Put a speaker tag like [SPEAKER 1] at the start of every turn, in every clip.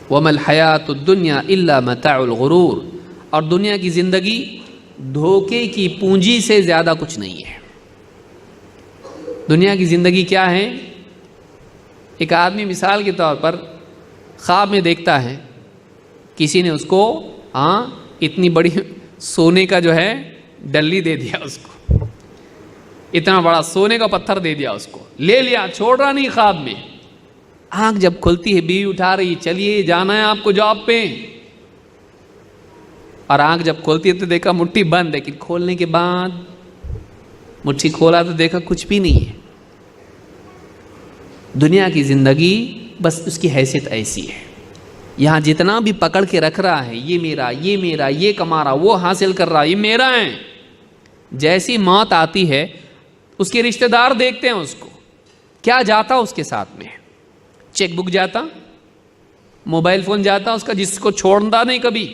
[SPEAKER 1] وَمَا الْحَيَاةُ الدُّنْيَا إِلَّا مَتَاعُ الْغُرُورِ، اور دنیا کی زندگی دھوکے کی پونجی سے زیادہ کچھ نہیں ہے۔ دنیا کی زندگی کیا ہے؟ ایک آدمی مثال کے طور پر خواب میں دیکھتا ہے کسی نے اس کو اتنی بڑی سونے کا جو ہے ڈلی دے دیا، اس کو اتنا بڑا سونے کا پتھر دے دیا، اس کو لے لیا، چھوڑ رہا نہیں خواب میں۔ آنکھ جب کھلتی ہے بیوی اٹھا رہی، چلیے جانا ہے آپ کو جاب پہ، اور آنکھ جب کھولتی ہے تو دیکھا مٹھی بند، لیکن کھولنے کے بعد مٹھی کھولا تو دیکھا کچھ بھی نہیں ہے۔ دنیا کی زندگی بس اس کی حیثیت ایسی ہے، یہاں جتنا بھی پکڑ کے رکھ رہا ہے، یہ میرا، یہ میرا، یہ کما رہا، وہ حاصل کر رہا، یہ میرا ہے، جیسی موت آتی ہے اس کے رشتہ دار دیکھتے ہیں اس کو، کیا جاتا اس کے ساتھ میں؟ چیک بک جاتا، موبائل فون جاتا اس کا، جس کو چھوڑتا نہیں کبھی،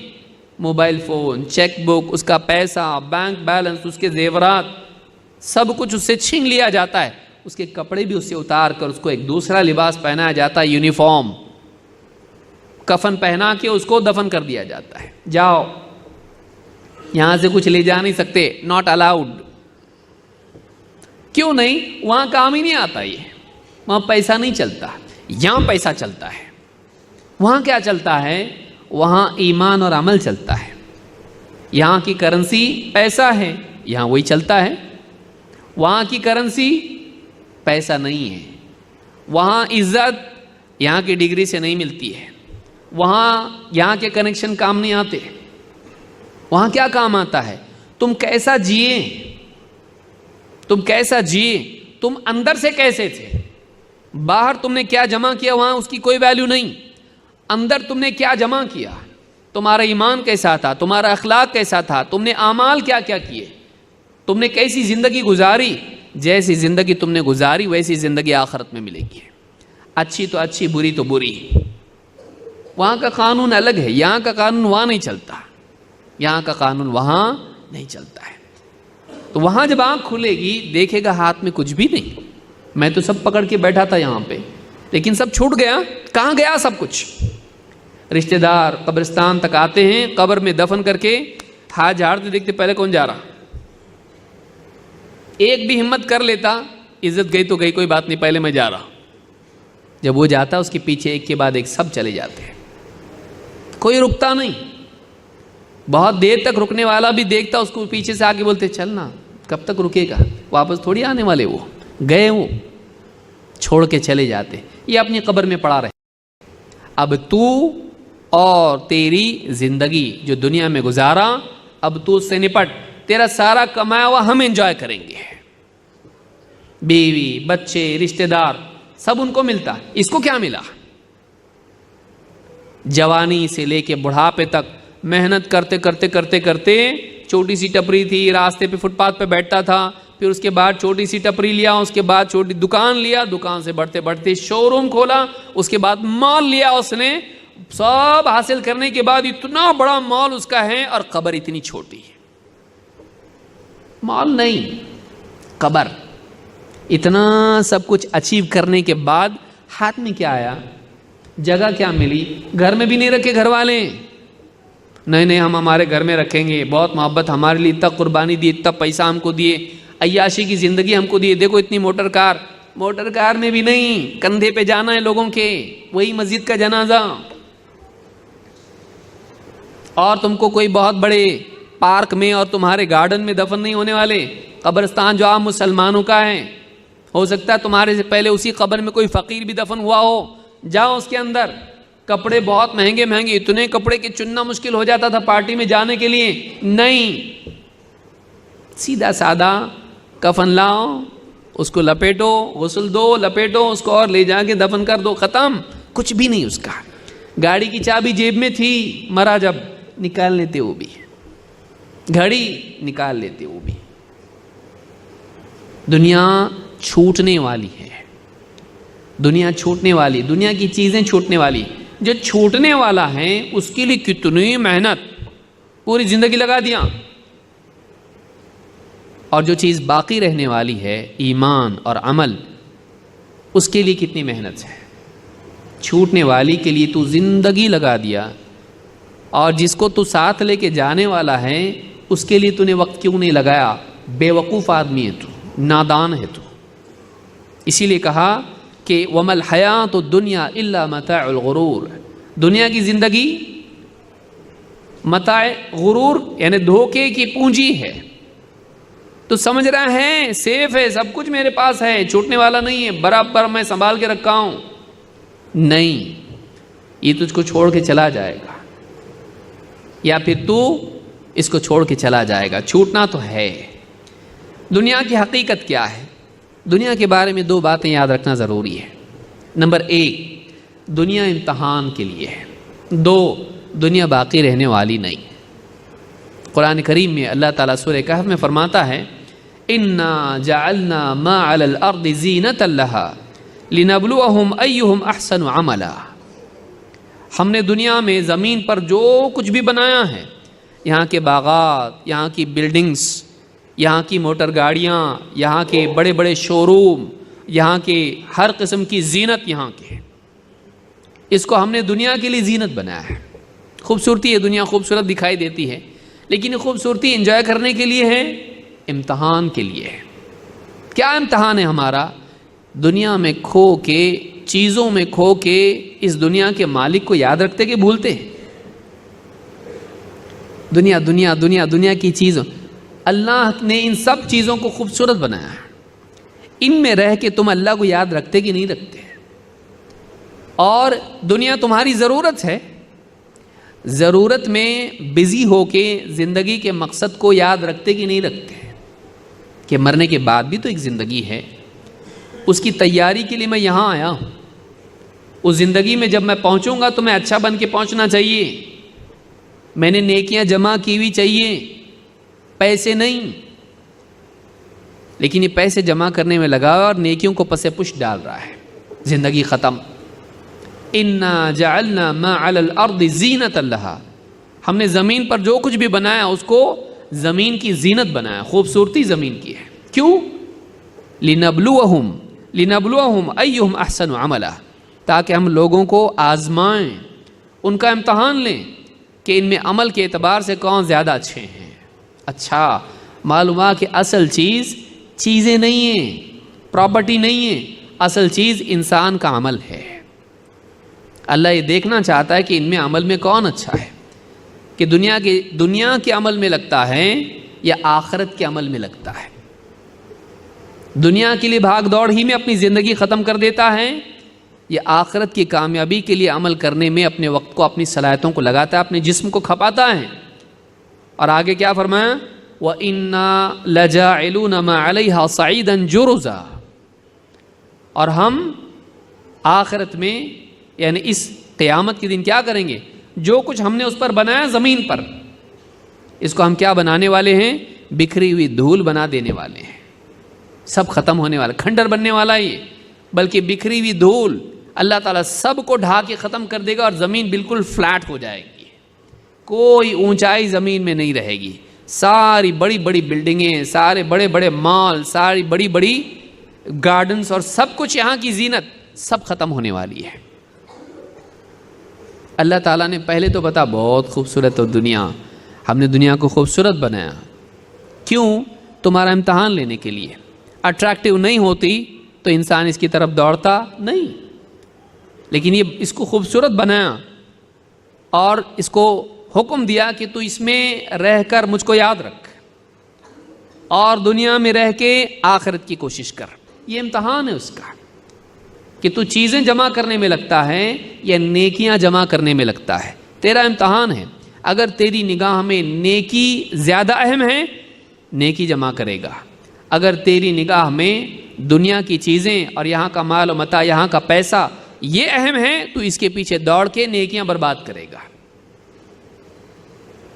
[SPEAKER 1] موبائل فون، چیک بک، اس کا پیسہ، بینک بیلنس، اس کے زیورات، سب کچھ اس سے چھین لیا جاتا ہے، اس کے کپڑے بھی اس سے اتار کر اس کو ایک دوسرا لباس پہنایا جاتا ہے، یونیفارم، کفن پہنا کے اس کو دفن کر دیا جاتا ہے، جاؤ یہاں سے کچھ لے جا نہیں سکتے، ناٹ الاؤڈ۔ کیوں نہیں؟ وہاں کام ہی نہیں آتا، یہ وہاں پیسہ نہیں چلتا، یہاں پیسہ چلتا ہے۔ وہاں کیا چلتا ہے؟ وہاں ایمان اور عمل چلتا ہے۔ یہاں کی کرنسی پیسہ ہے، یہاں وہی چلتا ہے۔ وہاں کی کرنسی پیسہ نہیں ہے، وہاں عزت یہاں کی ڈگری سے نہیں ملتی ہے، وہاں یہاں کے کنیکشن کام نہیں آتے۔ وہاں کیا کام آتا ہے؟ تم کیسا جیے، تم کیسا جیے، تم اندر سے کیسے تھے، باہر تم نے کیا جمع کیا وہاں اس کی کوئی ویلیو نہیں، اندر تم نے کیا جمع کیا، تمہارا ایمان کیسا تھا، تمہارا اخلاق کیسا تھا، تم نے اعمال کیا کیا کیے، تم نے کیسی زندگی گزاری۔ جیسی زندگی تم نے گزاری ویسی زندگی آخرت میں ملے گی، اچھی تو اچھی، بری تو بری۔ وہاں کا قانون الگ ہے، یہاں کا قانون وہاں نہیں چلتا، یہاں کا قانون وہاں نہیں چلتا ہے۔ تو وہاں جب آنکھ کھلے گی دیکھے گا ہاتھ میں کچھ بھی نہیں، میں تو سب پکڑ کے بیٹھا تھا یہاں پہ، لیکن سب چھوٹ گیا، کہاں گیا سب کچھ؟ رشتہ دار قبرستان تک آتے ہیں، قبر میں دفن کر کے ہاتھ جھاڑتے دیکھتے پہلے کون جا رہا، ایک بھی ہمت کر لیتا، عزت گئی تو گئی، کوئی بات نہیں، پہلے میں جا رہا۔ جب وہ جاتا اس کے پیچھے ایک کے بعد ایک سب چلے جاتے ہیں، کوئی رکتا نہیں۔ بہت دیر تک رکنے والا بھی دیکھتا اس کو، پیچھے سے آگے بولتے چلنا، کب تک رکے گا، واپس تھوڑی آنے والے، وہ گئے، وہ چھوڑ کے چلے جاتے، یہ اپنی قبر میں پڑا رہے۔ اب تو اور تیری زندگی جو دنیا میں گزارا، اب تو اس سے نپٹ، تیرا سارا کمایا ہوا ہم انجوائے کریں گے، بیوی، بچے، رشتہ دار، سب ان کو ملتا، اس کو کیا ملا؟ جوانی سے لے کے بڑھاپے تک محنت کرتے کرتے کرتے کرتے، چھوٹی سی ٹپری تھی، راستے پہ فٹ پاتھ پہ بیٹھتا تھا، پھر اس کے بعد چھوٹی سی ٹپری لیا، اس کے بعد چھوٹی دکان لیا، دکان سے بڑھتے بڑھتے شو روم کھولا، اس کے بعد مال لیا اس نے، سب حاصل کرنے کے بعد اتنا بڑا مال اس کا ہے اور قبر اتنی چھوٹی ہے، مال نہیں، قبر۔ اتنا سب کچھ اچیو کرنے کے بعد ہاتھ میں کیا آیا؟ جگہ کیا ملی؟ گھر میں بھی نہیں رکھے گھر والے، نہیں ہم ہمارے گھر میں رکھیں گے، بہت محبت، ہمارے لیے اتنا قربانی دی، اتنا پیسہ ہم کو دیے، عیاشی کی زندگی ہم کو دیے، دیکھو اتنی موٹر کار میں بھی نہیں، کندھے پہ جانا ہے لوگوں کے، وہی مسجد کا جنازہ، اور تم کو کوئی بہت بڑے پارک میں اور تمہارے گارڈن میں دفن نہیں ہونے والے، قبرستان جو عام مسلمانوں کا ہے، ہو سکتا ہے تمہارے سے پہلے اسی قبر میں کوئی فقیر بھی دفن ہوا ہو، جاؤ اس کے اندر، کپڑے بہت مہنگے مہنگے، اتنے کپڑے کہ چننا مشکل ہو جاتا تھا پارٹی میں جانے کے لیے، نہیں، سیدھا سادہ کفن لاؤ، اس کو لپیٹو، غسل دو، لپیٹو اس کو اور لے جا کے دفن کر دو، ختم، کچھ بھی نہیں اس کا۔ گاڑی کی چابی جیب میں تھی، مرا جب نکال لیتے وہ بھی، گھڑی نکال لیتے وہ بھی۔ دنیا چھوٹنے والی ہے، دنیا چھوٹنے والی، دنیا کی چیزیں چھوٹنے والی، جو چھوٹنے والا ہے اس کے لیے کتنی محنت، پوری زندگی لگا دیا، اور جو چیز باقی رہنے والی ہے ایمان اور عمل، اس کے لیے کتنی محنت ہے، چھوٹنے والی کے لیے تو زندگی لگا دیا، اور جس کو تو ساتھ لے کے جانے والا ہے اس کے لیے تو نے وقت کیوں نہیں لگایا؟ بے وقوف آدمی ہے تو، نادان ہے تو۔ اسی لیے کہا کہ وَمَا الْحَيَاةُ الدُّنْيَا إِلَّا مَتَاعُ الْغُرُورِ، دنیا کی زندگی متاع غرور یعنی دھوکے کی پونجی ہے۔ تو سمجھ رہا ہے سیف ہے، سب کچھ میرے پاس ہے، چھوٹنے والا نہیں ہے، برابر میں سنبھال کے رکھا ہوں، نہیں، یہ تجھ کو چھوڑ کے چلا جائے گا، یا پھر تو اس کو چھوڑ کے چلا جائے گا، چھوٹنا تو ہے۔ دنیا کی حقیقت کیا ہے؟ دنیا کے بارے میں دو باتیں یاد رکھنا ضروری ہے۔ نمبر ایک، دنیا امتحان کے لیے ہے۔ دو، دنیا باقی رہنے والی نہیں۔ قرآن کریم میں اللہ تعالیٰ سورہ کہف میں فرماتا ہے اِنَّا جَعَلْنَا مَا عَلَى الْأَرْضِ زِينَةً لَهَا لِنَبْلُوَهُمْ أَيُّهُمْ أَحْسَنُ عَمَلًا، ہم نے دنیا میں زمین پر جو کچھ بھی بنایا ہے، یہاں کے باغات، یہاں کی بلڈنگز، یہاں کی موٹر گاڑیاں، یہاں کے بڑے بڑے شو روم، یہاں کے ہر قسم کی زینت، یہاں کے اس کو ہم نے دنیا کے لیے زینت بنایا ہے۔ خوبصورتی ہے، دنیا خوبصورت دکھائی دیتی ہے، لیکن یہ خوبصورتی انجوائے کرنے کے لیے ہے، امتحان کے لیے ہے۔ کیا امتحان ہے ہمارا؟ دنیا میں کھو کے، چیزوں میں کھو کے اس دنیا کے مالک کو یاد رکھتے کہ بھولتے ہیں؟ دنیا دنیا دنیا دنیا کی چیزوں، اللہ نے ان سب چیزوں کو خوبصورت بنایا ہے، ان میں رہ کے تم اللہ کو یاد رکھتے کہ نہیں رکھتے؟ اور دنیا تمہاری ضرورت ہے، ضرورت میں بزی ہو کے زندگی کے مقصد کو یاد رکھتے کہ نہیں رکھتے کہ مرنے کے بعد بھی تو ایک زندگی ہے، اس کی تیاری کے لیے میں یہاں آیا ہوں، اس زندگی میں جب میں پہنچوں گا تو میں اچھا بن کے پہنچنا چاہیے، میں نے نیکیاں جمع کی ہوئی چاہیے، پیسے نہیں۔ لیکن یہ پیسے جمع کرنے میں لگا اور نیکیوں کو پس پش ڈال رہا ہے، زندگی ختم۔ اِنَّا جَعَلْنَا مَا عَلَى الْأَرْضِ زِينَةً لَهَا، ہم نے زمین پر جو کچھ بھی بنایا اس کو زمین کی زینت بنایا، خوبصورتی زمین کی ہے۔ کیوں؟ لِنَبْلُوَهُمْ أَيُّهُمْ أَحْسَنُ عَمَلًا، تاکہ ہم لوگوں کو آزمائیں، ان کا امتحان لیں کہ ان میں عمل کے اعتبار سے کون زیادہ اچھے ہیں۔ اچھا معلوم ہوا کہ اصل چیز چیزیں نہیں ہیں، پراپرٹی نہیں ہے، اصل چیز انسان کا عمل ہے۔ اللہ یہ دیکھنا چاہتا ہے کہ ان میں عمل میں کون اچھا ہے، کہ دنیا کے عمل میں لگتا ہے یا آخرت کے عمل میں لگتا ہے، دنیا کے لیے بھاگ دوڑ ہی میں اپنی زندگی ختم کر دیتا ہے، یا آخرت کی کامیابی کے لیے عمل کرنے میں اپنے وقت کو، اپنی صلاحیتوں کو لگاتا ہے، اپنے جسم کو کھپاتا ہے۔ اور آگے کیا فرمایا؟ وَإِنَّا لَجَاعِلُونَ مَا عَلَيْهَا صَعِيدًا جُرُزًا، اور ہم آخرت میں یعنی اس قیامت کے دن کیا کریں گے؟ جو کچھ ہم نے اس پر بنایا زمین پر، اس کو ہم کیا بنانے والے ہیں؟ بکھری ہوئی دھول بنا دینے والے ہیں، سب ختم ہونے والا، کھنڈر بننے والا یہ، بلکہ بکھری ہوئی دھول اللہ تعالیٰ سب کو ڈھا کے ختم کر دے گا، اور زمین بالکل فلیٹ ہو جائے گی، کوئی اونچائی زمین میں نہیں رہے گی، ساری بڑی بڑی بلڈنگیں، سارے بڑے بڑے مال، ساری بڑی بڑی گارڈنز اور سب کچھ یہاں کی زینت سب ختم ہونے والی ہے۔ اللہ تعالیٰ نے پہلے تو بتا بہت خوبصورت ہو دنیا، ہم نے دنیا کو خوبصورت بنایا، کیوں؟ تمہارا امتحان لینے کے لیے۔ اٹریکٹیو نہیں ہوتی تو انسان اس کی طرف دوڑتا نہیں، لیکن یہ اس کو خوبصورت بنایا اور اس کو حکم دیا کہ تو اس میں رہ کر مجھ کو یاد رکھ، اور دنیا میں رہ کے آخرت کی کوشش کر۔ یہ امتحان ہے اس کا کہ تو چیزیں جمع کرنے میں لگتا ہے یا نیکیاں جمع کرنے میں لگتا ہے، تیرا امتحان ہے۔ اگر تیری نگاہ میں نیکی زیادہ اہم ہے، نیکی جمع کرے گا، اگر تیری نگاہ میں دنیا کی چیزیں اور یہاں کا مال و متاع، یہاں کا پیسہ یہ اہم ہے، تو اس کے پیچھے دوڑ کے نیکیاں برباد کرے گا۔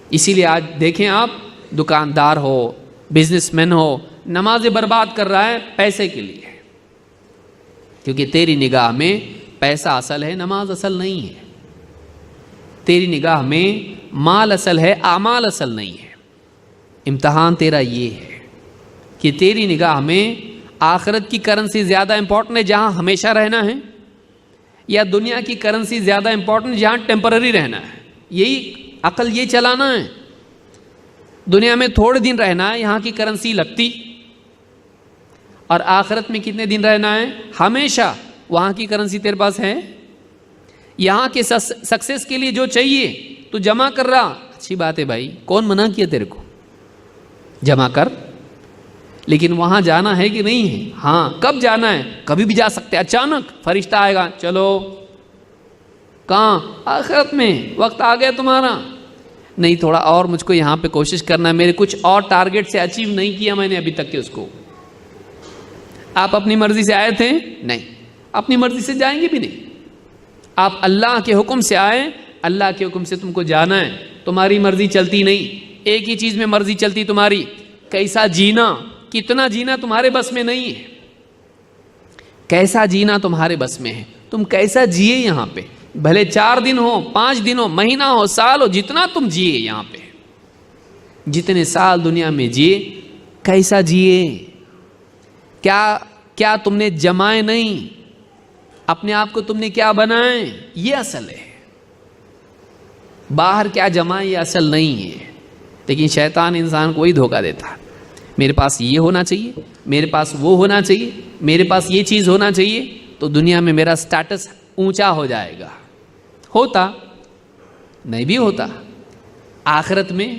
[SPEAKER 1] اسی لیے آج دیکھیں آپ، دکاندار ہو، بزنس مین ہو، نمازیں برباد کر رہا ہے پیسے کے لیے، کیونکہ تیری نگاہ میں پیسہ اصل ہے، نماز اصل نہیں ہے، تیری نگاہ میں مال اصل ہے، اعمال اصل نہیں ہے۔ امتحان تیرا یہ ہے کہ تیری نگاہ میں آخرت کی کرنسی زیادہ امپورٹنٹ ہے جہاں ہمیشہ رہنا ہے، یا دنیا کی کرنسی زیادہ امپورٹنٹ جہاں ٹیمپرری رہنا ہے؟ یہی عقل یہ چلانا ہے. دنیا میں تھوڑے دن رہنا ہے، یہاں کی کرنسی لگتی، اور آخرت میں کتنے دن رہنا ہے؟ ہمیشہ. وہاں کی کرنسی تیرے پاس ہے؟ یہاں کے سکسیس کے لیے جو چاہیے تو جمع کر رہا، اچھی بات ہے بھائی، کون منع کیا تیرے کو؟ جمع کر. لیکن وہاں جانا ہے کہ نہیں ہے؟ ہاں. کب جانا ہے؟ کبھی بھی جا سکتے. اچانک فرشتہ آئے گا، چلو. کہاں؟ آخرت میں. وقت آ گیا تمہارا. نہیں، تھوڑا اور مجھ کو یہاں پہ کوشش کرنا ہے، میرے کچھ اور ٹارگٹ سے اچیو نہیں کیا میں نے ابھی تک کے اس کو. آپ اپنی مرضی سے آئے تھے؟ نہیں. اپنی مرضی سے جائیں گے بھی نہیں. آپ اللہ کے حکم سے آئے، اللہ کے حکم سے تم کو جانا ہے. تمہاری مرضی چلتی نہیں. ایک ہی چیز میں مرضی چلتی تمہاری، کیسا جینا، کتنا جینا تمہارے بس میں نہیں ہے. کیسا جینا تمہارے بس میں ہے. تم کیسا جیے یہاں پہ، بھلے 4 دن ہو، 5 دن ہو، مہینہ ہو، سال ہو، جتنا تم جیے یہاں پہ، جتنے سال دنیا میں جیے، کیسا جیے. کیا تم نے جمائے نہیں، اپنے آپ کو تم نے کیا بنائے، یہ اصل ہے. باہر کیا جمائے یہ اصل نہیں ہے. لیکن شیطان انسان کو وہی دھوکہ دیتا ہے. میرے پاس یہ ہونا چاہیے، میرے پاس وہ ہونا چاہیے، میرے پاس یہ چیز ہونا چاہیے تو دنیا میں میرا سٹیٹس اونچا ہو جائے گا. ہوتا نہیں بھی ہوتا. آخرت میں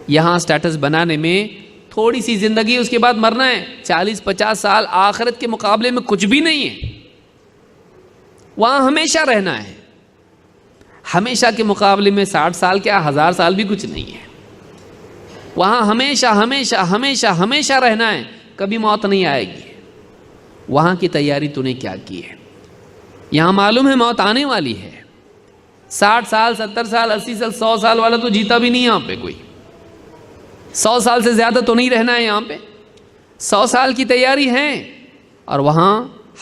[SPEAKER 1] یہاں سٹیٹس بنانے میں تھوڑی سی زندگی، اس کے بعد مرنا ہے. 40-50 سال آخرت کے مقابلے میں کچھ بھی نہیں ہے. وہاں ہمیشہ رہنا ہے. ہمیشہ کے مقابلے میں 60 سال کیا 1000 سال بھی کچھ نہیں ہے. وہاں ہمیشہ ہمیشہ ہمیشہ ہمیشہ رہنا ہے. کبھی موت نہیں آئے گی. وہاں کی تیاری تو نے کیا کی ہے؟ یہاں معلوم ہے موت آنے والی ہے. 60 سال 70 سال 80 سال 100 سال والا تو جیتا بھی نہیں یہاں پہ کوئی. 100 سال سے زیادہ تو نہیں رہنا ہے یہاں پہ. 100 سال کی تیاری ہے اور وہاں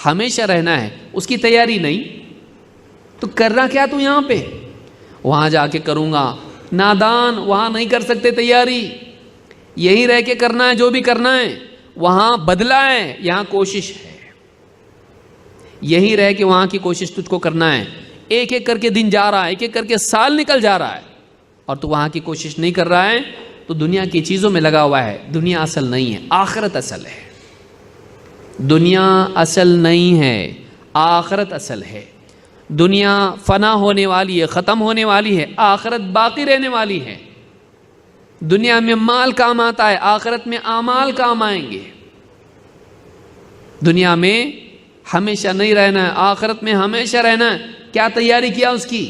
[SPEAKER 1] ہمیشہ رہنا ہے، اس کی تیاری نہیں. تو کرنا کیا تو یہاں پہ؟ وہاں جا کے کروں گا. نادان، وہاں نہیں کر سکتے تیاری. یہی رہ کے کرنا ہے جو بھی کرنا ہے. وہاں بدلہ ہے، یہاں کوشش ہے. یہی رہ کے وہاں کی کوشش تجھ کو کرنا ہے. ایک ایک کر کے دن جا رہا ہے، ایک ایک کر کے سال نکل جا رہا ہے اور تو وہاں کی کوشش نہیں کر رہا ہے تو دنیا کی چیزوں میں لگا ہوا ہے. دنیا اصل نہیں ہے، آخرت اصل ہے. دنیا اصل نہیں ہے، آخرت اصل ہے. دنیا فنا ہونے والی ہے، ختم ہونے والی ہے. آخرت باقی رہنے والی ہے. دنیا میں مال کام آتا ہے، آخرت میں اعمال کام آئیں گے. دنیا میں ہمیشہ نہیں رہنا ہے، آخرت میں ہمیشہ رہنا ہے. کیا تیاری کیا اس کی؟